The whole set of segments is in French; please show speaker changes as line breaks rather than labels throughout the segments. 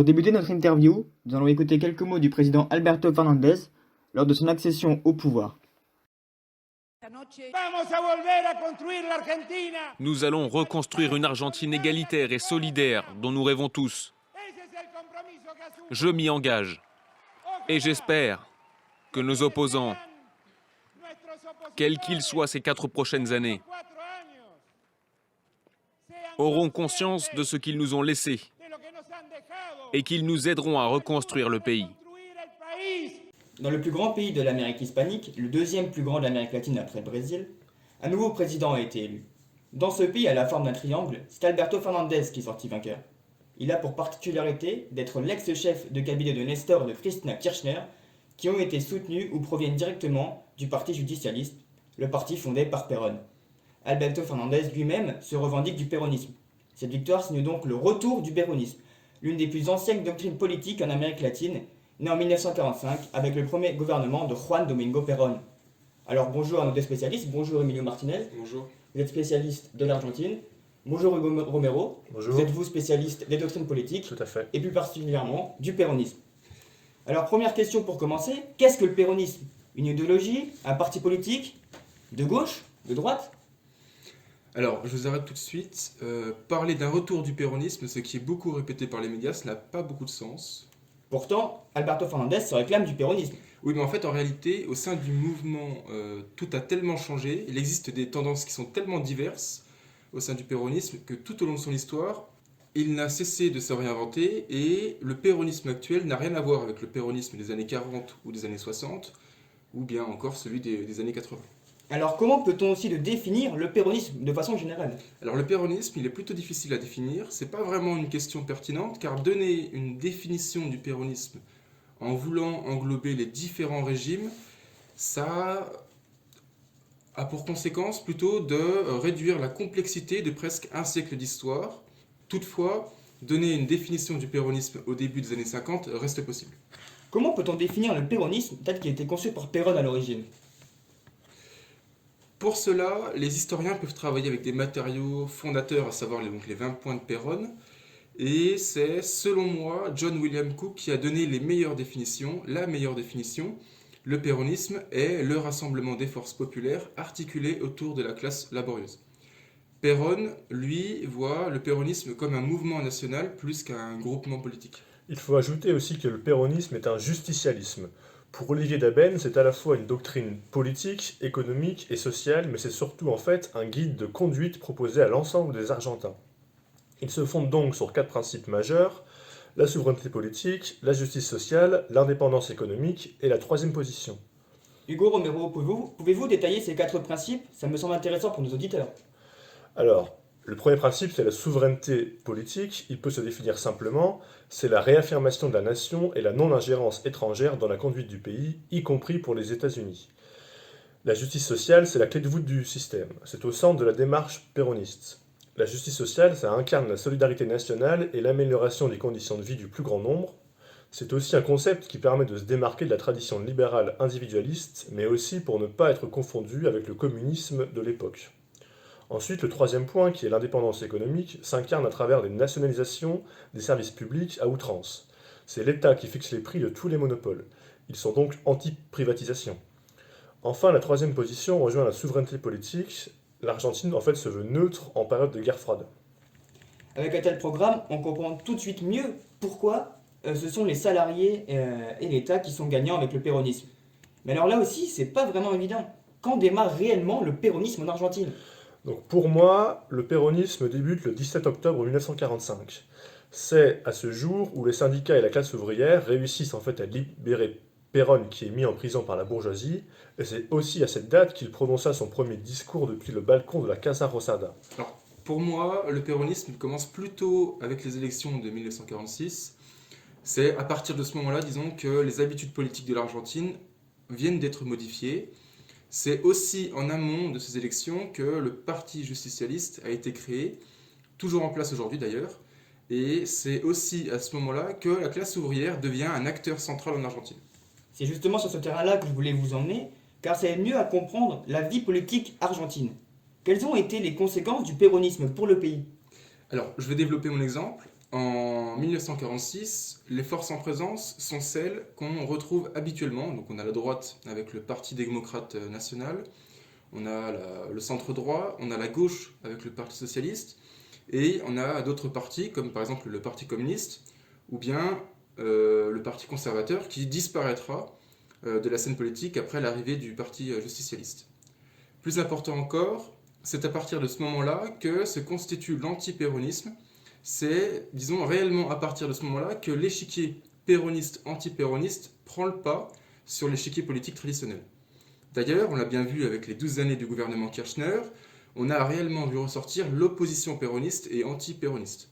débuter notre interview, nous allons écouter quelques mots du président Alberto Fernandez lors de son accession au pouvoir.
Nous allons reconstruire une Argentine égalitaire et solidaire dont nous rêvons tous. Je m'y engage et j'espère que nos opposants, quels qu'ils soient ces 4 prochaines années, auront conscience de ce qu'ils nous ont laissé et qu'ils nous aideront à reconstruire le pays.
Dans le plus grand pays de l'Amérique hispanique, le deuxième plus grand de l'Amérique latine après le Brésil, un nouveau président a été élu. Dans ce pays à la forme d'un triangle, c'est Alberto Fernandez qui est sorti vainqueur. Il a pour particularité d'être l'ex-chef de cabinet de Néstor et de Cristina Kirchner, qui ont été soutenus ou proviennent directement du Parti justicialiste, le parti fondé par Perón. Alberto Fernandez lui-même se revendique du péronisme. Cette victoire signe donc le retour du péronisme, l'une des plus anciennes doctrines politiques en Amérique latine, née en 1945 avec le premier gouvernement de Juan Domingo Perón. Alors bonjour à nos deux spécialistes, bonjour Emilio Martinez.
Bonjour.
Vous êtes spécialiste de l'Argentine. Bonjour Hugo Romero.
Bonjour.
Vous êtes vous spécialiste des doctrines politiques.
Tout à fait.
Et plus particulièrement du péronisme. Alors première question pour commencer, qu'est-ce que le péronisme? Une idéologie? Un parti politique? De gauche? De droite?
Alors, je vous arrête tout de suite. Parler d'un retour du péronisme, ce qui est beaucoup répété par les médias, ça n'a pas beaucoup de sens.
Pourtant, Alberto Fernandez se réclame du péronisme.
Oui, mais en fait, en réalité, au sein du mouvement, tout a tellement changé, il existe des tendances qui sont tellement diverses au sein du péronisme que tout au long de son histoire, il n'a cessé de se réinventer et le péronisme actuel n'a rien à voir avec le péronisme des années 40 ou des années 60 ou bien encore celui des années 80.
Alors comment peut-on aussi le définir, le péronisme, de façon générale?
Alors le péronisme, il est plutôt difficile à définir, c'est pas vraiment une question pertinente car donner une définition du péronisme en voulant englober les différents régimes, ça a pour conséquence plutôt de réduire la complexité de presque un siècle d'histoire. Toutefois, donner une définition du péronisme au début des années 50 reste possible.
Comment peut-on définir le péronisme tel qu'il a été conçu par Perón à l'origine?
Pour cela, les historiens peuvent travailler avec des matériaux fondateurs, à savoir les 20 points de Perón, et c'est, selon moi, John William Cook qui a donné les meilleures définitions, la meilleure définition. Le péronisme est le rassemblement des forces populaires articulées autour de la classe laborieuse. Perón, lui, voit le péronisme comme un mouvement national plus qu'un groupement politique.
Il faut ajouter aussi que le péronisme est un justicialisme. Pour Olivier Daben, c'est à la fois une doctrine politique, économique et sociale, mais c'est surtout en fait un guide de conduite proposé à l'ensemble des Argentins. Il se fonde donc sur 4 principes majeurs: la souveraineté politique, la justice sociale, l'indépendance économique et la troisième position.
Hugo Romero, pouvez-vous détailler ces 4 principes? Ça me semble intéressant pour nos auditeurs.
Alors, le premier principe, c'est la souveraineté politique. Il peut se définir simplement: c'est la réaffirmation de la nation et la non-ingérence étrangère dans la conduite du pays, y compris pour les États-Unis. La justice sociale, c'est la clé de voûte du système. C'est au centre de la démarche péroniste. La justice sociale, ça incarne la solidarité nationale et l'amélioration des conditions de vie du plus grand nombre. C'est aussi un concept qui permet de se démarquer de la tradition libérale individualiste, mais aussi pour ne pas être confondu avec le communisme de l'époque. Ensuite, le troisième point, qui est l'indépendance économique, s'incarne à travers des nationalisations des services publics à outrance. C'est l'État qui fixe les prix de tous les monopoles. Ils sont donc anti-privatisation. Enfin, la troisième position rejoint la souveraineté politique. L'Argentine, en fait, se veut neutre en période de guerre froide.
Avec un tel programme, on comprend tout de suite mieux pourquoi ce sont les salariés et l'État qui sont gagnants avec le péronisme. Mais alors là aussi, c'est pas vraiment évident. Quand démarre réellement le péronisme en Argentine?
Donc pour moi, le péronisme débute le 17 octobre 1945. C'est à ce jour où les syndicats et la classe ouvrière réussissent en fait à libérer Perón qui est mis en prison par la bourgeoisie, et c'est aussi à cette date qu'il prononça son premier discours depuis le balcon de la Casa Rosada.
Alors, pour moi, le péronisme commence plutôt avec les élections de 1946. C'est à partir de ce moment-là, disons, que les habitudes politiques de l'Argentine viennent d'être modifiées. C'est aussi en amont de ces élections que le Parti justicialiste a été créé, toujours en place aujourd'hui d'ailleurs, et c'est aussi à ce moment-là que la classe ouvrière devient un acteur central en Argentine.
C'est justement sur ce terrain-là que je voulais vous emmener, car ça aide mieux à comprendre la vie politique argentine. Quelles ont été les conséquences du péronisme pour le pays?
Alors, je vais développer mon exemple. En 1946, les forces en présence sont celles qu'on retrouve habituellement. Donc on a la droite avec le Parti démocrate national, on a le centre droit, on a la gauche avec le Parti socialiste, et on a d'autres partis comme par exemple le Parti communiste ou bien le Parti conservateur qui disparaîtra de la scène politique après l'arrivée du Parti justicialiste. Plus important encore, c'est à partir de ce moment-là que se constitue l'antipéronisme. C'est, disons, réellement à partir de ce moment-là que l'échiquier péroniste-antipéroniste prend le pas sur l'échiquier politique traditionnel. D'ailleurs, on l'a bien vu avec les 12 années du gouvernement Kirchner, on a réellement vu ressortir l'opposition péroniste et antipéroniste,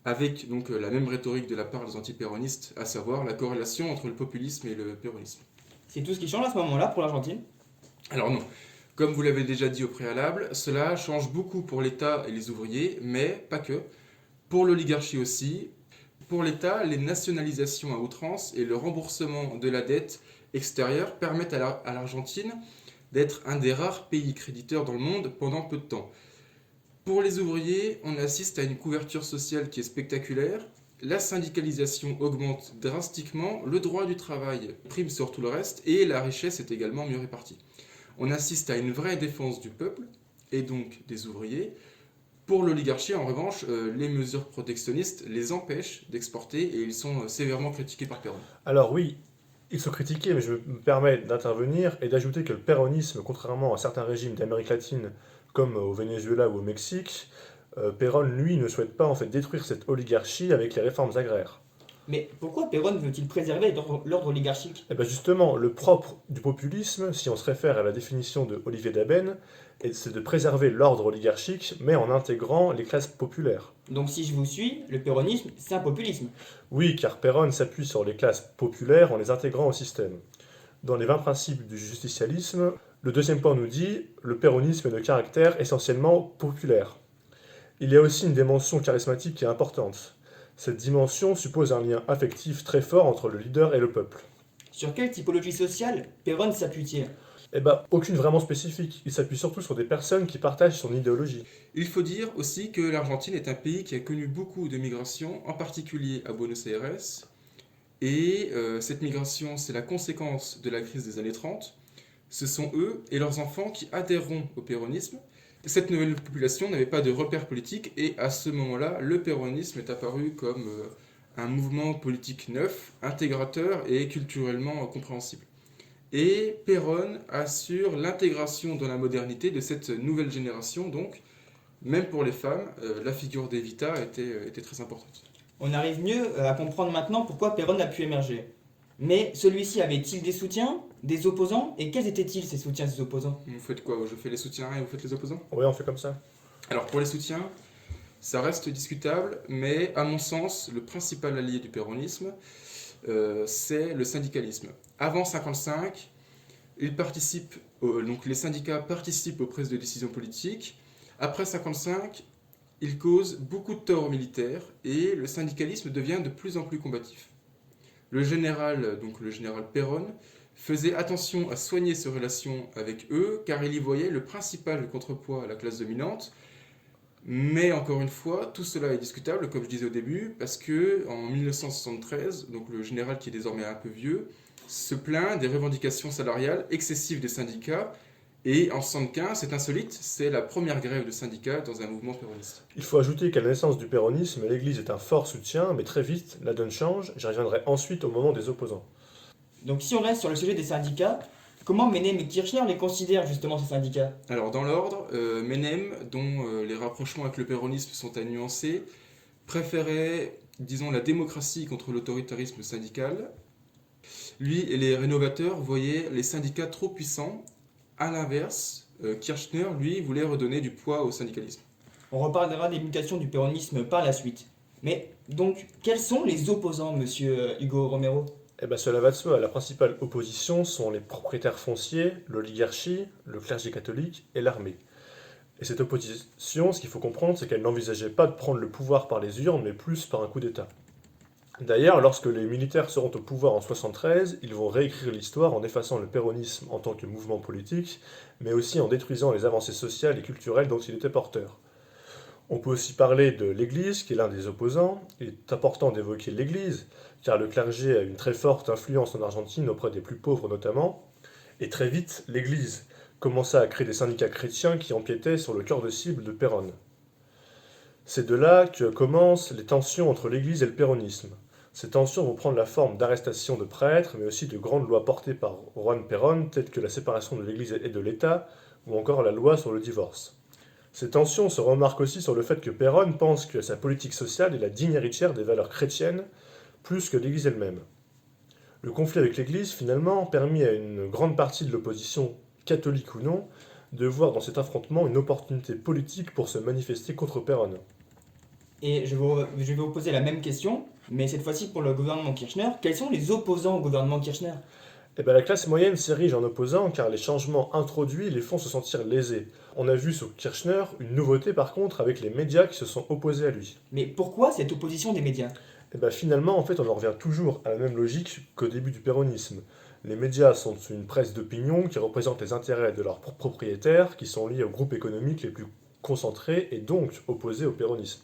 avec donc la même rhétorique de la part des antipéronistes, à savoir la corrélation entre le populisme et le péronisme.
C'est tout ce qui change à ce moment-là pour l'Argentine?
Alors non, comme vous l'avez déjà dit au préalable, cela change beaucoup pour l'État et les ouvriers, mais pas que. Pour l'oligarchie aussi. Pour l'État, les nationalisations à outrance et le remboursement de la dette extérieure permettent à l'Argentine d'être un des rares pays créditeurs dans le monde pendant peu de temps. Pour les ouvriers, on assiste à une couverture sociale qui est spectaculaire. La syndicalisation augmente drastiquement, le droit du travail prime sur tout le reste et la richesse est également mieux répartie. On assiste à une vraie défense du peuple et donc des ouvriers. Pour l'oligarchie, en revanche, les mesures protectionnistes les empêchent d'exporter et ils sont sévèrement critiqués par Perón.
Alors oui, ils sont critiqués, mais je me permets d'intervenir et d'ajouter que le péronisme, contrairement à certains régimes d'Amérique latine, comme au Venezuela ou au Mexique, Perón, lui, ne souhaite pas en fait détruire cette oligarchie avec les réformes agraires.
Mais pourquoi Perón veut-il préserver l'ordre oligarchique?
Et bien justement, le propre du populisme, si on se réfère à la définition de Olivier Daben, c'est de préserver l'ordre oligarchique, mais en intégrant les classes populaires.
Donc si je vous suis, le péronisme, c'est un populisme.
Oui, car Perón s'appuie sur les classes populaires en les intégrant au système. Dans les 20 principes du justicialisme, le deuxième point nous dit « Le péronisme est de caractère essentiellement populaire ». Il y a aussi une dimension charismatique qui est importante. Cette dimension suppose un lien affectif très fort entre le leader et le peuple.
Sur quelle typologie sociale Perón s'appuie-t-il?
Eh ben, aucune vraiment spécifique. Il s'appuie surtout sur des personnes qui partagent son idéologie.
Il faut dire aussi que l'Argentine est un pays qui a connu beaucoup de migrations, en particulier à Buenos Aires. Et cette migration, c'est la conséquence de la crise des années 30. Ce sont eux et leurs enfants qui adhéreront au péronisme. Cette nouvelle population n'avait pas de repère politique et à ce moment-là, le péronisme est apparu comme un mouvement politique neuf, intégrateur et culturellement compréhensible. Et Perón assure l'intégration dans la modernité de cette nouvelle génération, donc même pour les femmes, la figure d'Evita était très importante.
On arrive mieux à comprendre maintenant pourquoi Perón a pu émerger. Mais celui-ci avait-il des soutiens, des opposants? Et quels étaient-ils ces soutiens, ces opposants?
Vous faites quoi? Je fais les soutiens et vous faites les opposants?
Oui, on fait comme ça.
Alors pour les soutiens, ça reste discutable, mais à mon sens, le principal allié du péronisme, c'est le syndicalisme. Avant 1955, donc les syndicats participent aux prises de décisions politiques. Après 1955, ils causent beaucoup de tort aux militaires et le syndicalisme devient de plus en plus combatif. Le général Perón, faisait attention à soigner ses relations avec eux car il y voyait le principal contrepoids à la classe dominante. Mais encore une fois, tout cela est discutable, comme je disais au début, parce que en 1973, donc le général qui est désormais un peu vieux, se plaint des revendications salariales excessives des syndicats. Et en 1975, c'est insolite, c'est la première grève de syndicats dans un mouvement péroniste.
Il faut ajouter qu'à la naissance du péronisme, l'Église est un fort soutien, mais très vite, la donne change. J'y reviendrai ensuite au moment des opposants.
Donc si on reste sur le sujet des syndicats, comment Menem et Kirchner les considèrent justement ces syndicats?
Alors dans l'ordre, Menem, dont les rapprochements avec le péronisme sont à nuancer, préférait, disons, la démocratie contre l'autoritarisme syndical. Lui et les rénovateurs voyaient les syndicats trop puissants. À l'inverse, Kirchner, lui, voulait redonner du poids au syndicalisme.
On reparlera des mutations du péronisme par la suite. Mais donc, quels sont les opposants, monsieur Hugo Romero?
Eh bien, cela va de soi. La principale opposition sont les propriétaires fonciers, l'oligarchie, le clergé catholique et l'armée. Et cette opposition, ce qu'il faut comprendre, c'est qu'elle n'envisageait pas de prendre le pouvoir par les urnes, mais plus par un coup d'État. D'ailleurs, lorsque les militaires seront au pouvoir en 1973, ils vont réécrire l'histoire en effaçant le péronisme en tant que mouvement politique, mais aussi en détruisant les avancées sociales et culturelles dont il était porteur. On peut aussi parler de l'Église, qui est l'un des opposants. Il est important d'évoquer l'Église, car le clergé a une très forte influence en Argentine auprès des plus pauvres notamment. Et très vite, l'Église commença à créer des syndicats chrétiens qui empiétaient sur le cœur de cible de Perón. C'est de là que commencent les tensions entre l'Église et le péronisme. Ces tensions vont prendre la forme d'arrestations de prêtres, mais aussi de grandes lois portées par Juan Perón, telles que la séparation de l'Église et de l'État, ou encore la loi sur le divorce. Ces tensions se remarquent aussi sur le fait que Perón pense que sa politique sociale est la digne héritière des valeurs chrétiennes, plus que l'Église elle-même. Le conflit avec l'Église, finalement, permit à une grande partie de l'opposition, catholique ou non, de voir dans cet affrontement une opportunité politique pour se manifester contre Perón.
Et je vais vous poser la même question, mais cette fois-ci pour le gouvernement Kirchner. Quels sont les opposants au gouvernement Kirchner?
Eh ben, la classe moyenne s'érige en opposant car les changements introduits les font se sentir lésés. On a vu sous Kirchner une nouveauté par contre avec les médias qui se sont opposés à lui.
Mais pourquoi cette opposition des médias?
Et ben finalement, en fait, on en revient toujours à la même logique qu'au début du péronisme. Les médias sont une presse d'opinion qui représente les intérêts de leurs propriétaires, qui sont liés aux groupes économiques les plus concentrés et donc opposés au péronisme.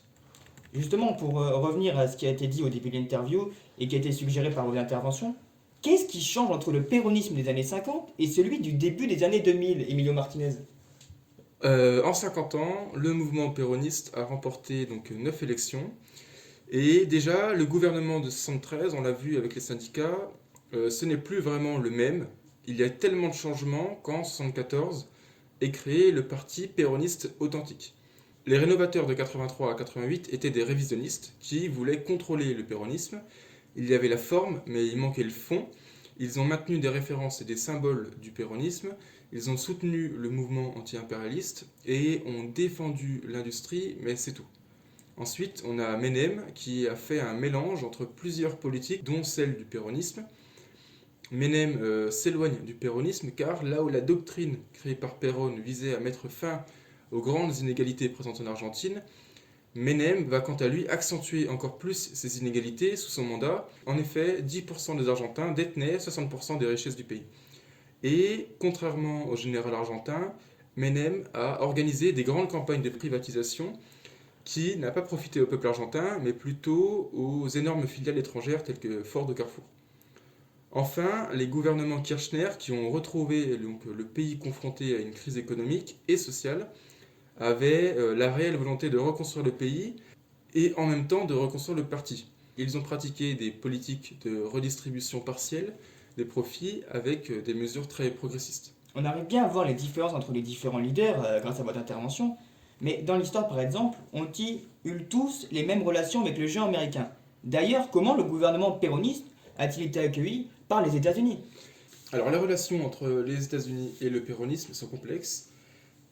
Justement, pour revenir à ce qui a été dit au début de l'interview et qui a été suggéré par vos interventions, qu'est-ce qui change entre le péronisme des années 50 et celui du début des années 2000, Emilio Martinez?
En 50 ans, le mouvement péroniste a remporté donc 9 élections. Et déjà, le gouvernement de 73, on l'a vu avec les syndicats, ce n'est plus vraiment le même. Il y a tellement de changements qu'en 74 est créé le parti péroniste authentique. Les rénovateurs de 83 à 88 étaient des révisionnistes qui voulaient contrôler le péronisme. Il y avait la forme, mais il manquait le fond. Ils ont maintenu des références et des symboles du péronisme. Ils ont soutenu le mouvement anti-impérialiste et ont défendu l'industrie, mais c'est tout. Ensuite, on a Menem qui a fait un mélange entre plusieurs politiques, dont celle du péronisme. Menem s'éloigne du péronisme car là où la doctrine créée par Perón visait à mettre fin aux grandes inégalités présentes en Argentine, Menem va quant à lui accentuer encore plus ces inégalités sous son mandat. En effet, 10% des Argentins détenaient 60% des richesses du pays. Et contrairement au général argentin, Menem a organisé des grandes campagnes de privatisation qui n'a pas profité au peuple argentin, mais plutôt aux énormes filiales étrangères telles que Ford ou Carrefour. Enfin, les gouvernements Kirchner, qui ont retrouvé donc, le pays confronté à une crise économique et sociale, avaient la réelle volonté de reconstruire le pays et en même temps de reconstruire le parti. Ils ont pratiqué des politiques de redistribution partielle des profits avec des mesures très progressistes.
On arrive bien à voir les différences entre les différents leaders grâce à votre intervention, mais dans l'histoire par exemple, ont-ils eu tous les mêmes relations avec le géant américain? D'ailleurs, comment le gouvernement péroniste a-t-il été accueilli par les États-Unis?
Alors les relations entre les États-Unis et le péronisme sont complexes.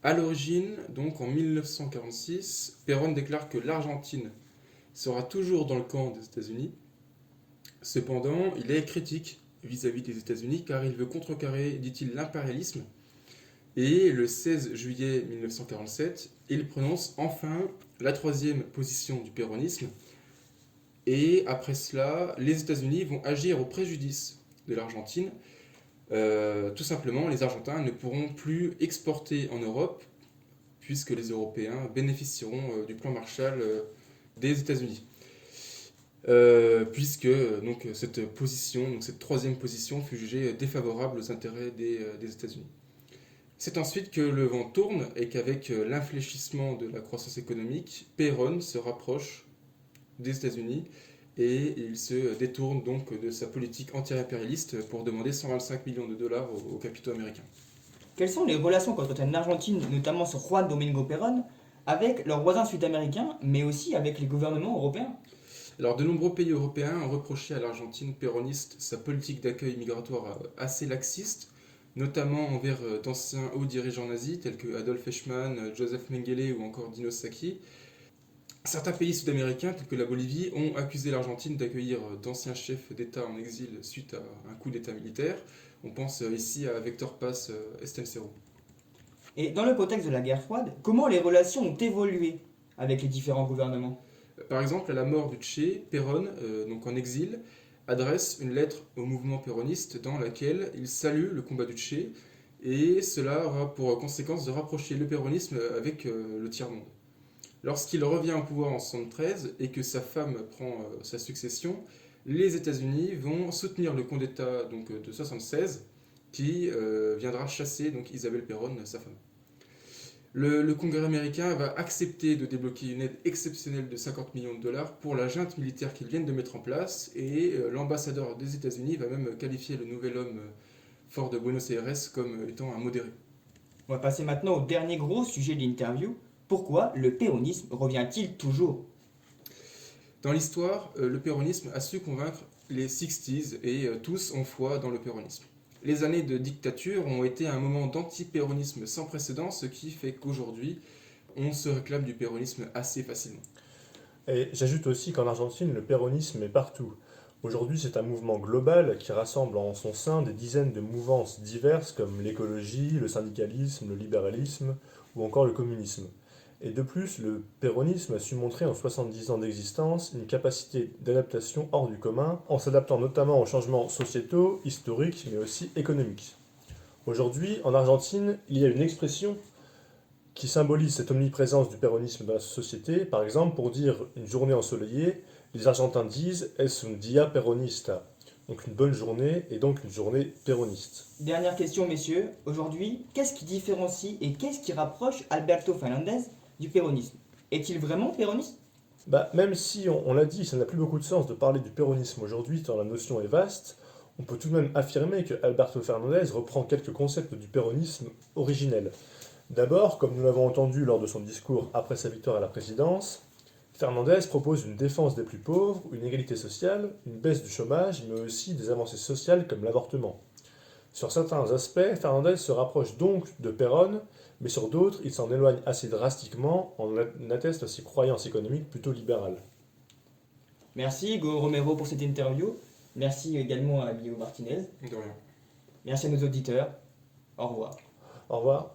À l'origine, donc en 1946, Perón déclare que l'Argentine sera toujours dans le camp des États-Unis. Cependant, il est critique vis-à-vis des États-Unis car il veut contrecarrer, dit-il, l'impérialisme. Et le 16 juillet 1947, il prononce enfin la troisième position du péronisme. Et après cela, les États-Unis vont agir au préjudice de l'Argentine. Tout simplement, les Argentins ne pourront plus exporter en Europe puisque les Européens bénéficieront du plan Marshall des États-Unis. Puisque donc, cette troisième position fut jugée défavorable aux intérêts des États-Unis. C'est ensuite que le vent tourne et qu'avec l'infléchissement de la croissance économique, Perón se rapproche des États-Unis et il se détourne donc de sa politique anti-impérialiste pour demander 125 millions de dollars aux capitaux américains.
Quelles sont les relations qu'entretient l'Argentine, notamment sur Juan Domingo Perón, avec leurs voisins sud-américains, mais aussi avec les gouvernements européens?
Alors, de nombreux pays européens ont reproché à l'Argentine péroniste sa politique d'accueil migratoire assez laxiste, notamment envers d'anciens hauts dirigeants nazis tels que Adolf Eichmann, Joseph Mengele ou encore Dino Sacchi. Certains pays sud-américains, tels que la Bolivie, ont accusé l'Argentine d'accueillir d'anciens chefs d'État en exil suite à un coup d'État militaire. On pense ici à Vector Paz Estencero.
Et dans le contexte de la guerre froide, comment les relations ont évolué avec les différents gouvernements?
Par exemple, à la mort du Che, Perón, donc en exil, adresse une lettre au mouvement péroniste dans laquelle il salue le combat du Che, et cela aura pour conséquence de rapprocher le péronisme avec le tiers-monde. Lorsqu'il revient au pouvoir en 1973 et que sa femme prend sa succession, les États-Unis vont soutenir le coup d'État donc, de 1976 qui viendra chasser donc, Isabelle Perón, sa femme. Le Congrès américain va accepter de débloquer une aide exceptionnelle de 50 millions de dollars pour la junte militaire qu'ils viennent de mettre en place et l'ambassadeur des États-Unis va même qualifier le nouvel homme fort de Buenos Aires comme étant un modéré.
On va passer maintenant au dernier gros sujet de l'interview. Pourquoi le péronisme revient-il toujours?
Dans l'histoire, le péronisme a su convaincre les 60s et tous ont foi dans le péronisme. Les années de dictature ont été un moment d'anti-péronisme sans précédent, ce qui fait qu'aujourd'hui, on se réclame du péronisme assez facilement.
Et j'ajoute aussi qu'en Argentine, le péronisme est partout. Aujourd'hui, c'est un mouvement global qui rassemble en son sein des dizaines de mouvances diverses comme l'écologie, le syndicalisme, le libéralisme ou encore le communisme. Et de plus, le péronisme a su montrer en 70 ans d'existence une capacité d'adaptation hors du commun, en s'adaptant notamment aux changements sociétaux, historiques, mais aussi économiques. Aujourd'hui, en Argentine, il y a une expression qui symbolise cette omniprésence du péronisme dans la société. Par exemple, pour dire une journée ensoleillée, les Argentins disent es un día peronista, donc une bonne journée et donc une journée péroniste.
Dernière question, messieurs. Aujourd'hui, qu'est-ce qui différencie et qu'est-ce qui rapproche Alberto Fernandez du péronisme? Est-il vraiment péroniste?
Même si, on l'a dit, ça n'a plus beaucoup de sens de parler du péronisme aujourd'hui, tant la notion est vaste, on peut tout de même affirmer que Alberto Fernandez reprend quelques concepts du péronisme originel. D'abord, comme nous l'avons entendu lors de son discours après sa victoire à la présidence, Fernandez propose une défense des plus pauvres, une égalité sociale, une baisse du chômage, mais aussi des avancées sociales comme l'avortement. Sur certains aspects, Fernandez se rapproche donc de Perón, mais sur d'autres, il s'en éloigne assez drastiquement, en atteste ses croyances économiques plutôt libérales.
Merci Hugo Romero pour cette interview. Merci également à Guillaume Martinez.
De rien.
Merci à nos auditeurs. Au revoir.
Au revoir.